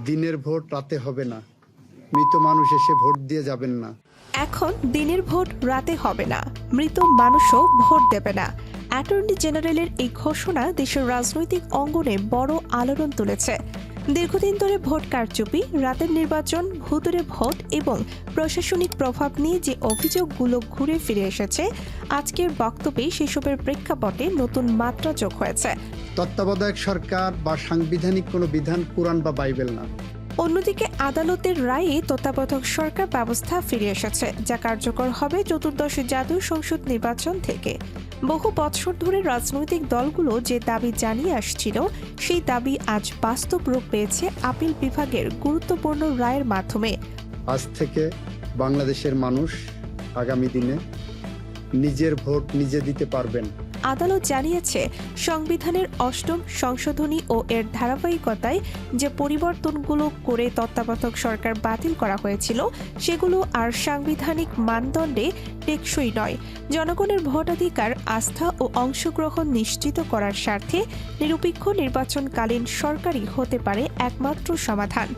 দিনের ভোট রাতে হবে না, মৃত মানুষ এসে ভোট দিয়ে যাবেন না। এখন দিনের ভোট রাতে হবে না, মৃত মানুষও ভোট দেবে না। অ্যাটর্নি জেনারেলের এই ঘোষণা দেশের রাজনৈতিক অঙ্গনে বড় আলোড়ন তুলেছে। দীর্ঘদিন ধরে ভোট কারচুপি, রাতের নির্বাচন, ভুতুড়ে ভোট এবং প্রশাসনিক প্রভাব নিয়ে যে অভিযোগগুলো ঘুরে ফিরে এসেছে, আজকের বক্তব্যে সেসবের প্রেক্ষাপটে নতুন মাত্রা যোগ হয়েছে। তত্ত্বাবধায়ক সরকার বা সাংবিধানিক কোনো বিধান কোরআন বা বাইবেল না। অন্যদিকে আদালতের রায়ে তত্ত্বাবধায়ক সরকার ব্যবস্থা ফিরে এসেছে, যা কার্যকর হবে চতুর্দশ জাতীয় সংসদ নির্বাচন থেকে। বহু বছর ধরে রাজনৈতিক দলগুলো যে দাবি জানিয়ে আসছিল, সেই দাবি আজ বাস্তব রূপ পেয়েছে আপিল বিভাগের গুরুত্বপূর্ণ রায়ের মাধ্যমে। আজ থেকে বাংলাদেশের মানুষ আগামী দিনে নিজের ভোট নিজে দিতে পারবেন। আদালত জানিয়েছে, সংবিধানের অষ্টম সংশোধনী ও এর ধারাবাহিকতায় যে পরিবর্তনগুলো করে তত্ত্বাবধায়ক সরকার বাতিল করা হয়েছিল, সেগুলো আর সাংবিধানিক মানদণ্ডে টেকসই নয়। জনগণের ভোটাধিকার, আস্থা ও অংশগ্রহণ নিশ্চিত করার স্বার্থে নিরপেক্ষ নির্বাচনকালীন সরকারই হতে পারে একমাত্র সমাধান।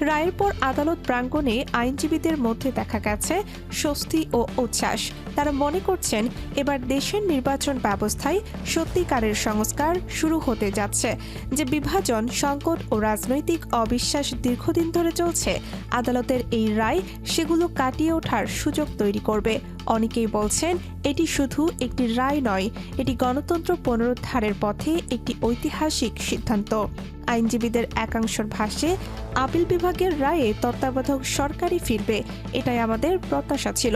রায়ের পর আদালত প্রাঙ্গণে আইনজীবীদের মধ্যে দেখা গেছে স্বস্তি ও উচ্ছ্বাস। তারা মনে করছেন, এবার দেশের নির্বাচন ব্যবস্থায় সত্যিকারের সংস্কার শুরু হতে যাচ্ছে। যে বিভাজন, সংকট ও রাজনৈতিক অবিশ্বাস দীর্ঘদিন ধরে চলছে, আদালতের এই রায় সেগুলো কাটিয়ে ওঠার সুযোগ তৈরি করবে। অনেকেই বলছেন, এটি শুধু একটি রায় নয়, এটি গণতন্ত্র পুনরুদ্ধারের পথে একটি ঐতিহাসিক সিদ্ধান্ত। আইনজীবীদের একাংশের ভাষ্যে, আপিল বিভাগের রায়ে তত্ত্বাবধায়ক সরকারই ফিরবে, এটাই আমাদের প্রত্যাশা ছিল।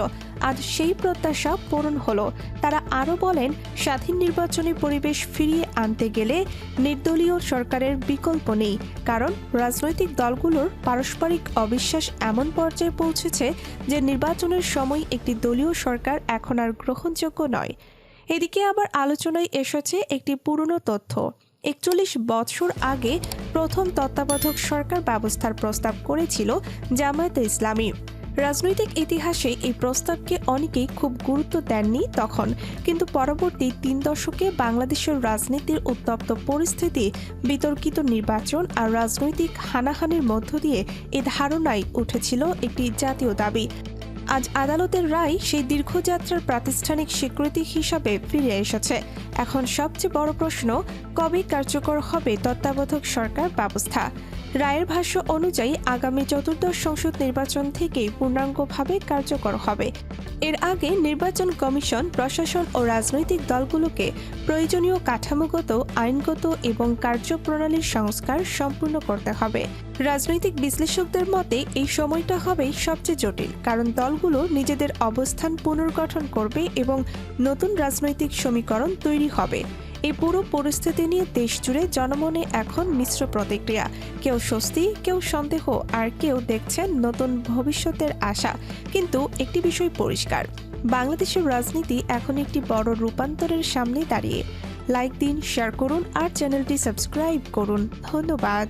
আজ সেই প্রত্যাশা পূরণ হলো। তারা আরও বলেন, স্বাধীন নির্বাচনী পরিবেশ ফিরিয়ে আনতে গেলে নির্দলীয় সরকারের বিকল্প নেই, কারণ রাজনৈতিক দলগুলোর পারস্পরিক অবিশ্বাস এমন পর্যায়ে পৌঁছেছে যে নির্বাচনের সময় একটি দলীয় সরকার এখন আর গ্রহণযোগ্য নয়। এদিকে আবার আলোচনায় এসেছে একটি পুরনো তথ্য। ৪১ বছর আগে প্রথম তত্ত্বাবধায়ক সরকার ব্যবস্থার প্রস্তাব করেছিল জামায়াতে ইসলামী। রাজনৈতিক ইতিহাসে এই প্রস্তাবকে অনেকেই খুব গুরুত্ব দেননি তখন, কিন্তু পরবর্তী ৩ দশকে বাংলাদেশের রাজনীতির উত্তপ্ত পরিস্থিতি, বিতর্কিত নির্বাচন আর রাজনৈতিক হানাহানির মধ্য দিয়ে এ ধারণাই উঠেছিল একটি জাতীয় দাবি। আজ আদালতের রায় সেই দীর্ঘযাত্রার প্রাতিষ্ঠানিক স্বীকৃতি হিসাবে ফিরে এসেছে। এখন সবচেয়ে বড় প্রশ্ন, কবে কার্যকর হবে তত্ত্বাবধায়ক সরকার ব্যবস্থা? রায়ের ভাষ্য অনুযায়ী আগামী চতুর্দশ সংসদ নির্বাচন থেকেই পূর্ণাঙ্গভাবে কার্যকর হবে। এর আগে নির্বাচন কমিশন, প্রশাসন ও রাজনৈতিক দলগুলোকে প্রয়োজনীয় কাঠামোগত, আইনগত এবং কার্যপ্রণালীর সংস্কার সম্পূর্ণ করতে হবে। রাজনৈতিক বিশ্লেষকদের মতে এই সময়টা হবে সবচেয়ে জটিল, কারণ দলগুলো নিজেদের অবস্থান পুনর্গঠন করবে এবং নতুন রাজনৈতিক সমীকরণ তৈরি হবে। এই পুরো পরিস্থিতি নিয়ে দেশ জুড়ে জনমনে এখন মিশ্র প্রতিক্রিয়া। কেউ স্বস্তি, কেউ সন্দেহ, আর কেউ দেখছেন নতুন ভবিষ্যতের আশা। কিন্তু একটি বিষয় পরিষ্কার, বাংলাদেশের রাজনীতি এখন একটি বড় রূপান্তরের সামনে দাঁড়িয়ে। লাইক দিন, শেয়ার করুন আর চ্যানেলটি সাবস্ক্রাইব করুন। ধন্যবাদ।